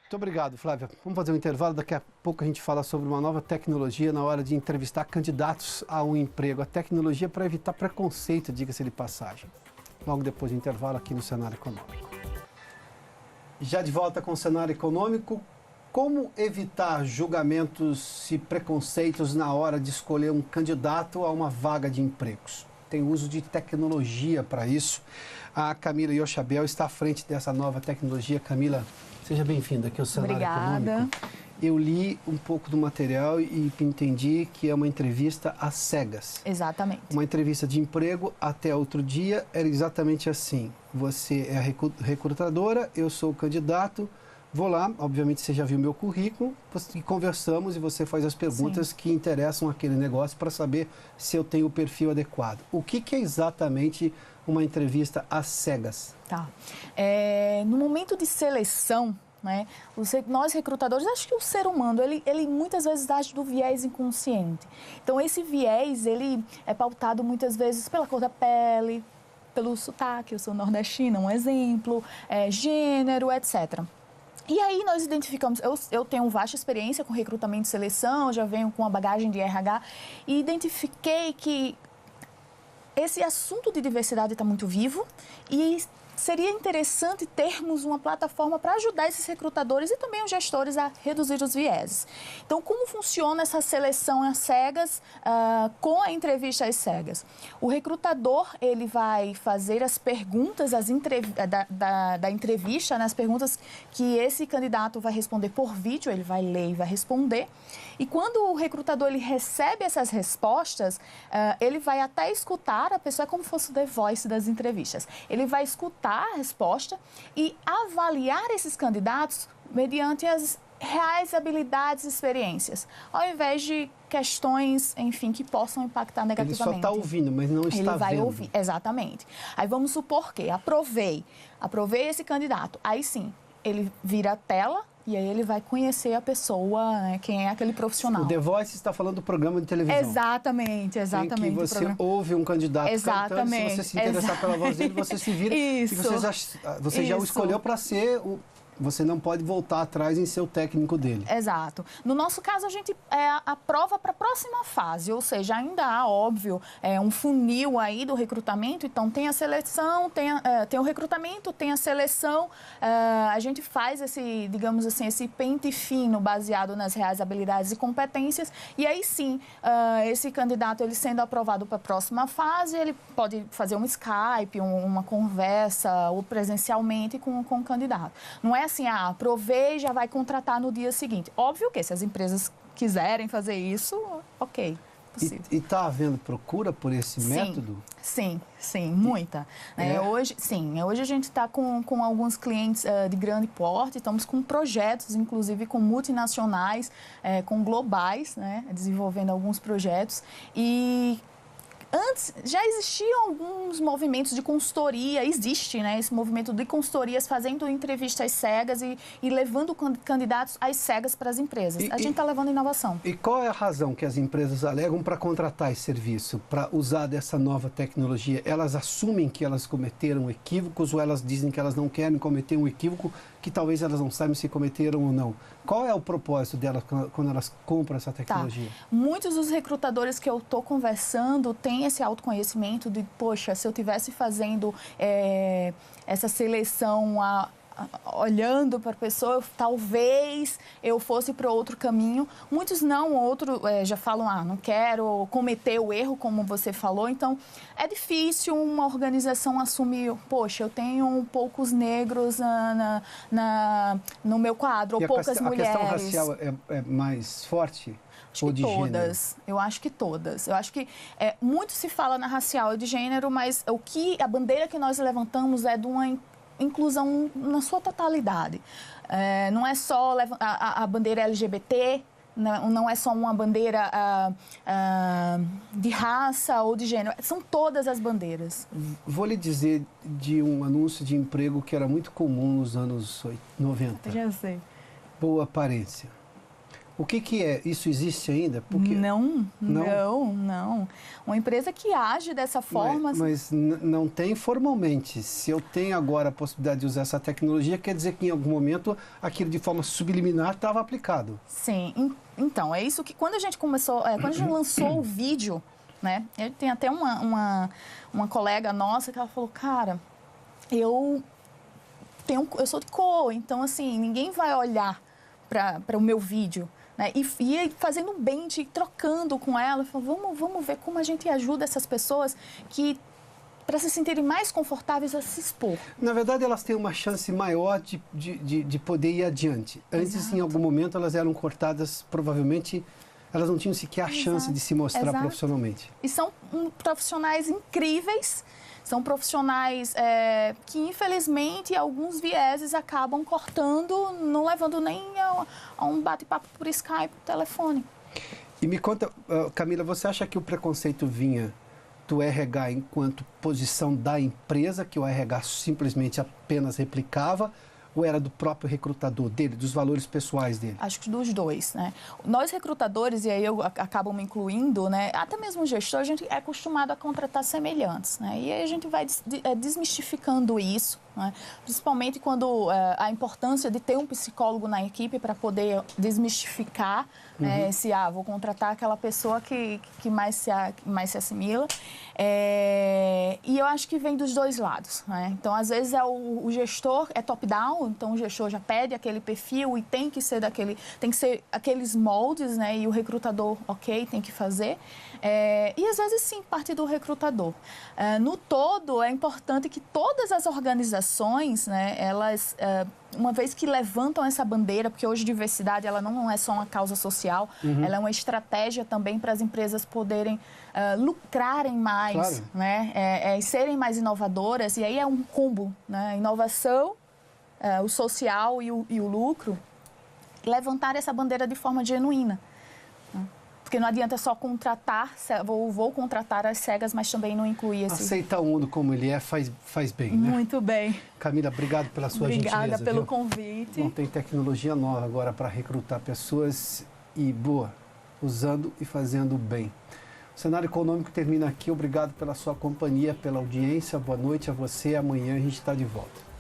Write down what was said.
Muito obrigado, Flávia. Vamos fazer um intervalo. Daqui a pouco a gente fala sobre uma nova tecnologia na hora de entrevistar candidatos a um emprego. A tecnologia para evitar preconceito, diga-se de passagem. Logo depois do intervalo aqui no Cenário Econômico. Já de volta com o Cenário Econômico, como evitar julgamentos e preconceitos na hora de escolher um candidato a uma vaga de empregos? Tem uso de tecnologia para isso. A Camila Iochabel está à frente dessa nova tecnologia. Camila, seja bem-vinda aqui ao Cenário Econômico. Eu li um pouco do material e entendi que é uma entrevista às cegas. Exatamente. Uma entrevista de emprego até outro dia era exatamente assim. Você é a recrutadora, eu sou o candidato, vou lá, obviamente você já viu meu currículo, e conversamos e você faz as perguntas que interessam aquele negócio para saber se eu tenho o perfil adequado. O que é exatamente uma entrevista às cegas? Tá. No momento de seleção, né, nós recrutadores, acho que o ser humano, ele muitas vezes age do viés inconsciente. Então, esse viés, ele é pautado muitas vezes pela cor da pele, pelo sotaque, eu sou nordestina, um exemplo, gênero, etc. E aí nós identificamos, eu tenho vasta experiência com recrutamento e seleção, já venho com uma bagagem de RH, e identifiquei que esse assunto de diversidade está muito vivo e seria interessante termos uma plataforma para ajudar esses recrutadores e também os gestores a reduzir os vieses. Então, como funciona essa seleção às cegas com a entrevista às cegas? O recrutador, ele vai fazer as perguntas da entrevista, né, as perguntas que esse candidato vai responder por vídeo, ele vai ler e vai responder. E quando o recrutador ele recebe essas respostas, ele vai até escutar a pessoa, como se fosse o The Voice das entrevistas. Ele vai escutar a resposta e avaliar esses candidatos mediante as reais habilidades e experiências, ao invés de questões, enfim, que possam impactar negativamente. Ele só está ouvindo, mas não está vendo. Ele vai ouvir, exatamente. Aí vamos supor que aprovei esse candidato, aí sim, ele vira a tela e aí ele vai conhecer a pessoa, né, quem é aquele profissional. O The Voice está falando do programa de televisão. Exatamente. Em que você ouve um candidato cantando, se você se interessar pela voz dele, você se vira. Isso. E você já o escolheu para ser o... Você não pode voltar atrás em ser o técnico dele. Exato. No nosso caso, a gente aprova para a próxima fase, ou seja, ainda há, óbvio, um funil aí do recrutamento. Então, tem a seleção, tem o recrutamento, tem a seleção. A gente faz esse, digamos assim, esse pente fino baseado nas reais habilidades e competências. E aí, sim, esse candidato, ele sendo aprovado para a próxima fase, ele pode fazer um Skype, uma conversa, ou presencialmente com o candidato. Não é assim, aprovei e já vai contratar no dia seguinte. Óbvio que se as empresas quiserem fazer isso, ok. Possível. E está havendo procura por esse método? Sim, muita. Hoje a gente está com alguns clientes de grande porte, estamos com projetos, inclusive com multinacionais, com globais, né, desenvolvendo alguns projetos. E antes, já existiam alguns movimentos de consultoria, existe, né, esse movimento de consultorias fazendo entrevistas cegas e levando candidatos às cegas para as empresas. A gente está levando inovação. E qual é a razão que as empresas alegam para contratar esse serviço, para usar dessa nova tecnologia? Elas assumem que elas cometeram equívocos ou elas dizem que elas não querem cometer um equívoco que talvez elas não saibam se cometeram ou não? Qual é o propósito delas quando elas compram essa tecnologia? Muitos dos recrutadores que eu estou conversando têm esse autoconhecimento de, poxa, se eu estivesse fazendo essa seleção olhando para a pessoa, talvez eu fosse para outro caminho. Muitos não, outros já falam, não quero cometer o erro, como você falou. Então, é difícil uma organização assumir, poxa, eu tenho poucos negros no meu quadro, ou poucas mulheres. A questão racial é mais forte? Acho que todas. Eu acho que todas. Eu acho que muito se fala na racial e de gênero, mas a bandeira que nós levantamos é de uma inclusão na sua totalidade. Não é só a bandeira LGBT, não é só uma bandeira de raça ou de gênero, são todas as bandeiras. Vou lhe dizer de um anúncio de emprego que era muito comum nos anos 90. Já sei. Boa aparência. O que é? Isso existe ainda? Porque... Não. Uma empresa que age dessa forma... Mas não tem formalmente. Se eu tenho agora a possibilidade de usar essa tecnologia, quer dizer que em algum momento aquilo de forma subliminar estava aplicado. Sim. Então, é isso que quando a gente começou, quando a gente lançou o vídeo, né? Tem até uma colega nossa que ela falou, cara, eu sou de cor, então assim, ninguém vai olhar para o meu vídeo. Né? E fazendo bem, trocando com ela, falou, vamos ver como a gente ajuda essas pessoas para se sentirem mais confortáveis a se expor. Na verdade, elas têm uma chance maior de poder ir adiante. Antes, Exato. em algum momento, elas eram cortadas, provavelmente, elas não tinham sequer a chance de se mostrar profissionalmente. E são profissionais incríveis, são profissionais que, infelizmente, alguns vieses acabam cortando, não levando nem a um bate-papo por Skype, por telefone. E me conta, Camila, você acha que o preconceito vinha do RH enquanto posição da empresa, que o RH simplesmente apenas replicava, ou era do próprio recrutador dele, dos valores pessoais dele? Acho que dos dois, né? Nós recrutadores, e aí eu acabo me incluindo, né? Até mesmo o gestor, a gente é acostumado a contratar semelhantes, né? E aí a gente vai desmistificando isso, né? Principalmente quando a importância de ter um psicólogo na equipe para poder desmistificar vou contratar aquela pessoa que mais se assimila. E eu acho que vem dos dois lados, né? Então, às vezes, o gestor é top-down, então o gestor já pede aquele perfil e tem que ser aqueles moldes, né? E o recrutador, tem que fazer. E às vezes, sim, parte do recrutador. No todo, é importante que todas as organizações, né, elas... uma vez que levantam essa bandeira, porque hoje diversidade ela não é só uma causa social, ela é uma estratégia também para as empresas poderem lucrarem mais, claro, né? E serem mais inovadoras, e aí é um combo, né? Inovação, o social e o lucro, levantar essa bandeira de forma genuína. Né? Porque não adianta só contratar, vou contratar as cegas, mas também não incluir esse... Aceitar o mundo como ele é faz bem, né? Muito bem. Camila, obrigado pela sua gentileza. Obrigada pelo convite. Bom, tem tecnologia nova agora para recrutar pessoas e boa, usando e fazendo bem. O Cenário Econômico termina aqui. Obrigado pela sua companhia, pela audiência. Boa noite a você. Amanhã a gente está de volta.